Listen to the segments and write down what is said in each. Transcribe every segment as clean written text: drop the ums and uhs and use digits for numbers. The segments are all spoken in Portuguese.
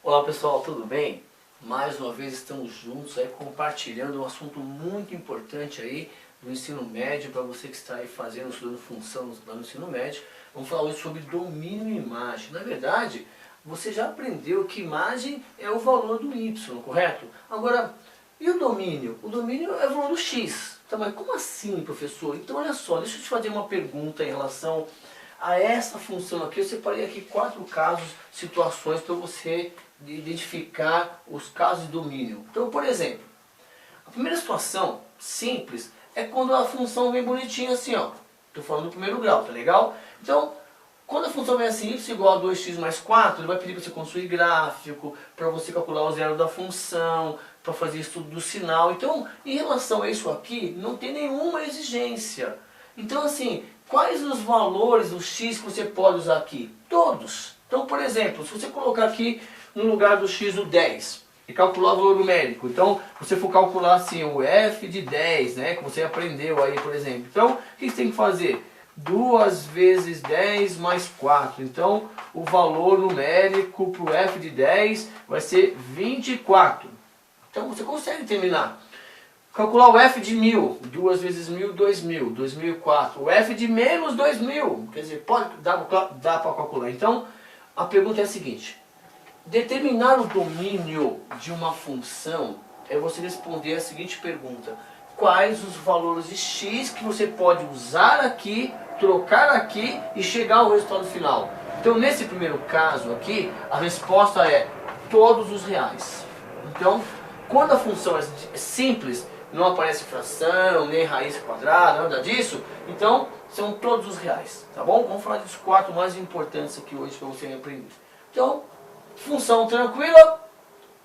Olá pessoal, tudo bem? Mais uma vez estamos juntos aí compartilhando um assunto muito importante aí do ensino médio para você que está aí estudando função lá no ensino médio. Vamos falar hoje sobre domínio e imagem. Na verdade, você já aprendeu que imagem é o valor do y, correto? Agora, e o domínio? O domínio é o valor do x. Tá, mas como assim, professor? Então olha só, deixa eu te fazer uma pergunta em relação a essa função aqui. Eu separei aqui 4 casos, situações para você identificar os casos de domínio. Então, por exemplo, a primeira situação simples é quando a função vem bonitinha assim, ó. Estou falando do primeiro grau, tá legal? Então, quando a função vem assim, y igual a 2x mais 4, ele vai pedir para você construir gráfico, para você calcular o zero da função, para fazer estudo do sinal. Então, em relação a isso aqui, não tem nenhuma exigência. Então, assim, quais os valores do x que você pode usar aqui? Todos. Então, por exemplo, se você colocar aqui no lugar do x o 10 e calcular o valor numérico, então você for calcular assim o f de 10, né, que você aprendeu aí, por exemplo. Então, o que você tem que fazer? 2 vezes 10 mais 4. Então, o valor numérico para o f de 10 vai ser 24. Então, você consegue terminar. Calcular o f de 1000, 2 vezes 1000, 2000, 2004. O f de menos 2000, quer dizer, dá para calcular. Então, a pergunta é a seguinte: determinar o domínio de uma função é você responder a seguinte pergunta: quais os valores de x que você pode usar aqui, trocar aqui e chegar ao resultado final? Então, nesse primeiro caso aqui, a resposta é todos os reais. Então, quando a função é simples, não aparece fração, nem raiz quadrada, nada disso, então são todos os reais, tá bom? Vamos falar dos 4 mais importantes aqui hoje para você aprender. Então, função tranquila,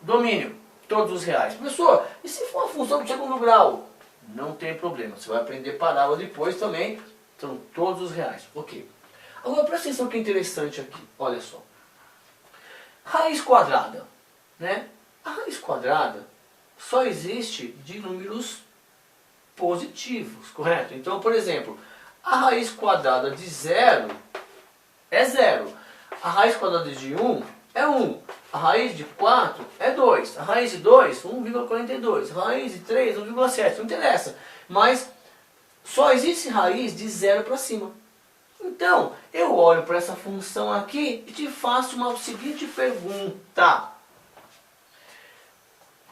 domínio, todos os reais. Professor, e se for uma função de segundo grau? Não tem problema, você vai aprender parábola depois também, são todos os reais. Ok. Agora presta atenção que é interessante aqui, olha só. Raiz quadrada, né? A raiz quadrada só existe de números positivos, correto? Então, por exemplo, a raiz quadrada de 0 é 0. A raiz quadrada de 1 é 1. A raiz de 4 é 2. A raiz de 2, 1,42. A raiz de 3, 1,7. Não interessa. Mas só existe raiz de 0 para cima. Então, eu olho para essa função aqui e te faço uma seguinte pergunta: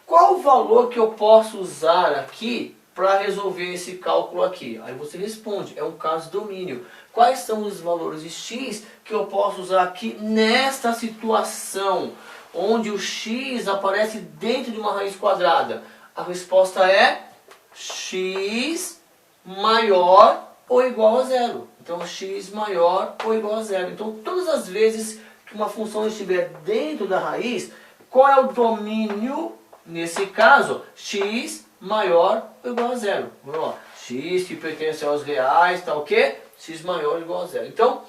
qual o valor que eu posso usar aqui para resolver esse cálculo aqui? Aí você responde, é um caso de domínio. Quais são os valores de x que eu posso usar aqui nesta situação, onde o x aparece dentro de uma raiz quadrada? A resposta é x maior ou igual a zero. Então, x maior ou igual a zero. Então, todas as vezes que uma função estiver dentro da raiz, qual é o domínio? Nesse caso, x maior ou igual a zero. Vamos lá. X que pertence aos reais, tá o quê? X maior ou igual a zero. Então,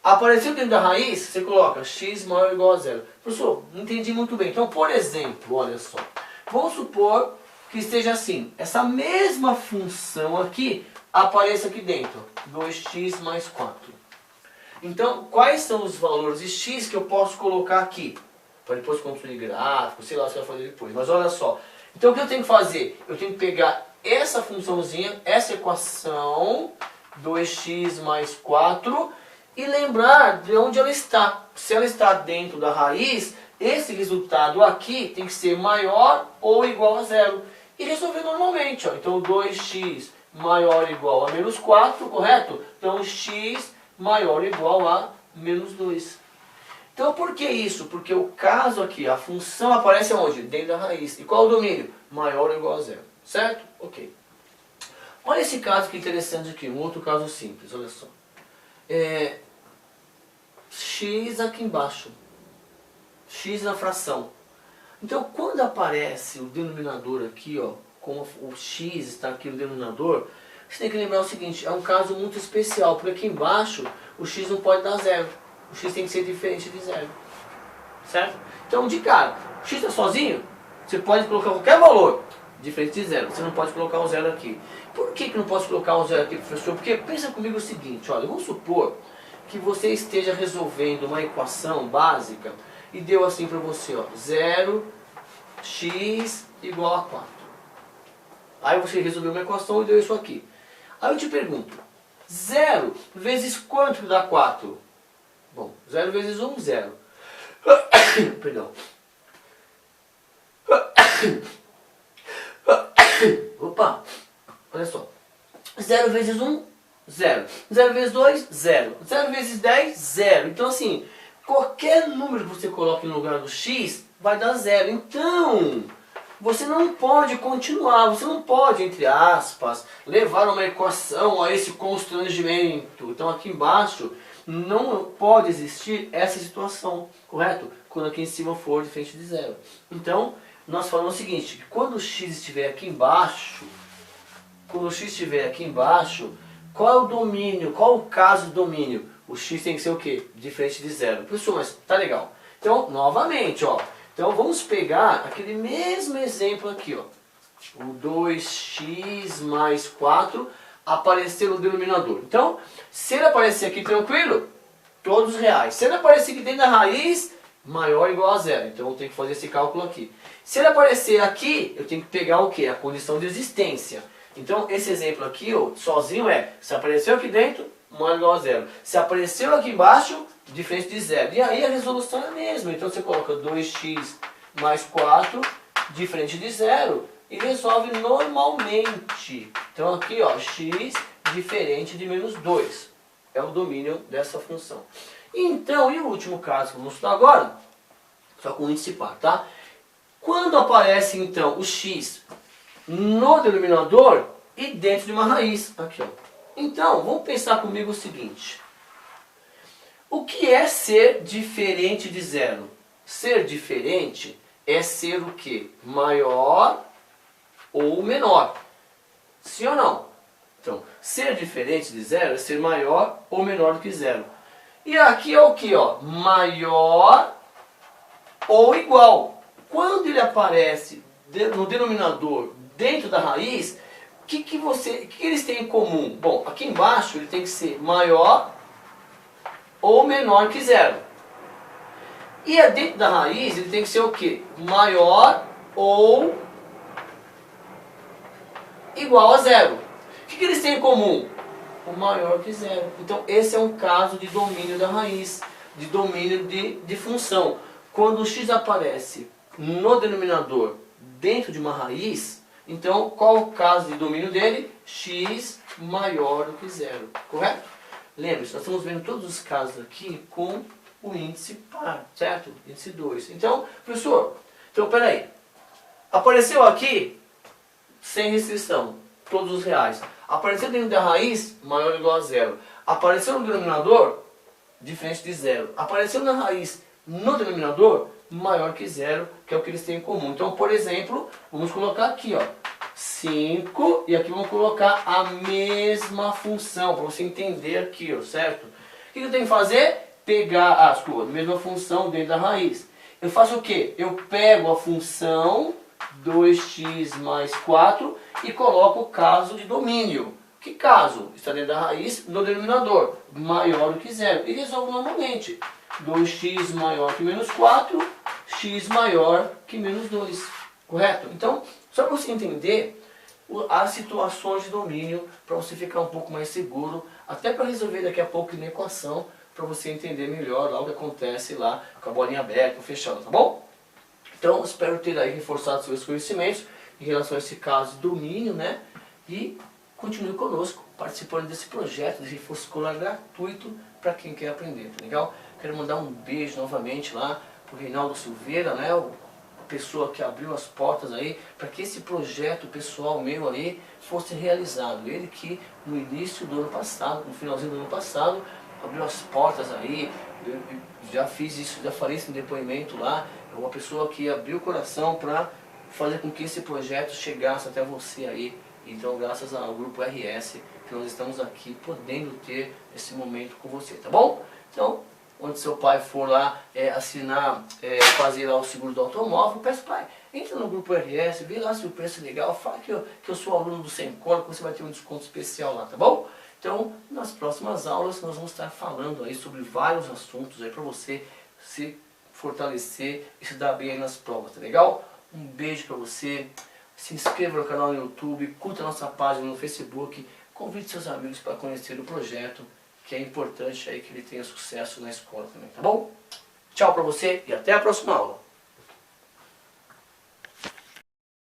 apareceu dentro da raiz, você coloca x maior ou igual a zero. Professor, não entendi muito bem. Então, por exemplo, olha só. Vamos supor que esteja assim. Essa mesma função aqui apareça aqui dentro. 2x mais 4. Então, quais são os valores de x que eu posso colocar aqui? Para depois construir gráfico, sei lá o que eu vou fazer depois. Mas olha só. Então o que eu tenho que fazer? Eu tenho que pegar essa funçãozinha, essa equação, 2x mais 4, e lembrar de onde ela está. Se ela está dentro da raiz, esse resultado aqui tem que ser maior ou igual a zero. E resolver normalmente. Ó. Então 2x maior ou igual a menos 4, correto? Então x maior ou igual a menos 2. Então, por que isso? Porque o caso aqui, a função aparece onde? Dentro da raiz. E qual o domínio? Maior ou igual a zero. Certo? Ok. Olha esse caso que interessante aqui, um outro caso simples, olha só. X aqui embaixo. X na fração. Então, quando aparece o denominador aqui, ó, como o x está aqui no denominador, você tem que lembrar o seguinte, é um caso muito especial, porque aqui embaixo o x não pode dar zero. O x tem que ser diferente de zero. Certo? Então, de cara, o x está sozinho, você pode colocar qualquer valor diferente de zero. Você não pode colocar um zero aqui. Por que não posso colocar um zero aqui, professor? Porque pensa comigo o seguinte, olha, vamos supor que você esteja resolvendo uma equação básica e deu assim para você, ó, 0x igual a 4. Aí você resolveu uma equação e deu isso aqui. Aí eu te pergunto, 0 vezes quanto que dá 4? Bom, 0 vezes 1, 0. Perdão. Opa, olha só. 0 vezes 1, 0. 0 vezes 2, 0. 0 vezes 10, 0. Então assim, qualquer número que você coloque no lugar do x vai dar 0. Então, você não pode continuar, você não pode, entre aspas, levar uma equação a esse constrangimento. Então aqui embaixo não pode existir essa situação, correto? Quando aqui em cima for diferente de 0. Então, nós falamos o seguinte, que quando o x estiver aqui embaixo, qual é o domínio, qual o caso do domínio? O x tem que ser o quê? Diferente de 0. Professor, mas tá legal. Então, novamente, ó. Então, vamos pegar aquele mesmo exemplo aqui, ó. O 2x mais 4 aparecer no denominador. Então, se ele aparecer aqui tranquilo, todos reais. Se ele aparecer aqui dentro da raiz, maior ou igual a 0. Então, eu tenho que fazer esse cálculo aqui. Se ele aparecer aqui, eu tenho que pegar o quê? A condição de existência. Então, esse exemplo aqui, ó, sozinho se apareceu aqui dentro, maior ou igual a 0. Se apareceu aqui embaixo, diferente de 0. E aí a resolução é a mesma. Então, você coloca 2x mais 4, diferente de 0, e resolve normalmente. Então, aqui, ó, x diferente de menos 2. É o domínio dessa função. Então, e o último caso que vamos estudar agora? Só com o índice par, tá? Quando aparece, então, o x no denominador e dentro de uma raiz. Aqui, ó. Então, vamos pensar comigo o seguinte. O que é ser diferente de 0? Ser diferente é ser o quê? Maior ou menor. Sim ou não? Então, ser diferente de 0 é ser maior ou menor do que 0. E aqui é o que? Maior ou igual. Quando ele aparece no denominador dentro da raiz, o que eles têm em comum? Bom, aqui embaixo ele tem que ser maior ou menor que 0. E dentro da raiz ele tem que ser o quê? Maior ou igual a 0. O que eles têm em comum? O maior que 0. Então esse é um caso de domínio da raiz, de domínio de função. Quando o x aparece no denominador dentro de uma raiz, então qual o caso de domínio dele? X maior do que 0, correto? Lembre-se, nós estamos vendo todos os casos aqui com o índice par, certo? Índice 2. Então, professor, peraí. Apareceu aqui sem restrição, todos os reais. Apareceu dentro da raiz, maior ou igual a 0. Apareceu no denominador, diferente de 0. Apareceu na raiz, no denominador, maior que 0, que é o que eles têm em comum. Então, por exemplo, vamos colocar aqui, ó, 5, e aqui vamos colocar a mesma função, para você entender aqui, ó, certo? O que eu tenho que fazer? Pegar a mesma função dentro da raiz. Eu faço o quê? Eu pego a função 2x mais 4 e coloco o caso de domínio. Que caso? Está dentro da raiz no denominador, maior do que 0. E resolvo normalmente. 2x maior que menos 4, x maior que menos 2. Correto? Então, só para você entender as situações de domínio, para você ficar um pouco mais seguro, até para resolver daqui a pouco na equação, para você entender melhor lá o que acontece lá com a bolinha aberta ou fechada, tá bom? Então, espero ter aí reforçado seus conhecimentos em relação a esse caso de domínio, né? E continue conosco, participando desse projeto de reforço escolar gratuito para quem quer aprender, tá legal? Quero mandar um beijo novamente lá pro Reinaldo Silveira, né? A pessoa que abriu as portas aí para que esse projeto pessoal meu aí fosse realizado. Ele que no início do ano passado, no finalzinho do ano passado, abriu as portas aí. Eu já fiz isso, já falei isso no depoimento lá. É uma pessoa que abriu o coração para fazer com que esse projeto chegasse até você aí. Então, graças ao Grupo RS, que nós estamos aqui podendo ter esse momento com você, tá bom? Então, onde seu pai for lá assinar, fazer lá o seguro do automóvel, peça, pai, entra no Grupo RS, vê lá se o preço é legal, fala que eu sou aluno do Sencor, que você vai ter um desconto especial lá, tá bom? Então, nas próximas aulas, nós vamos estar falando aí sobre vários assuntos aí para você se fortalecer e se dar bem aí nas provas, tá legal? Um beijo pra você, se inscreva no canal no YouTube, curta a nossa página no Facebook, convide seus amigos para conhecer o projeto, que é importante aí que ele tenha sucesso na escola também, tá bom? Tchau pra você e até a próxima aula!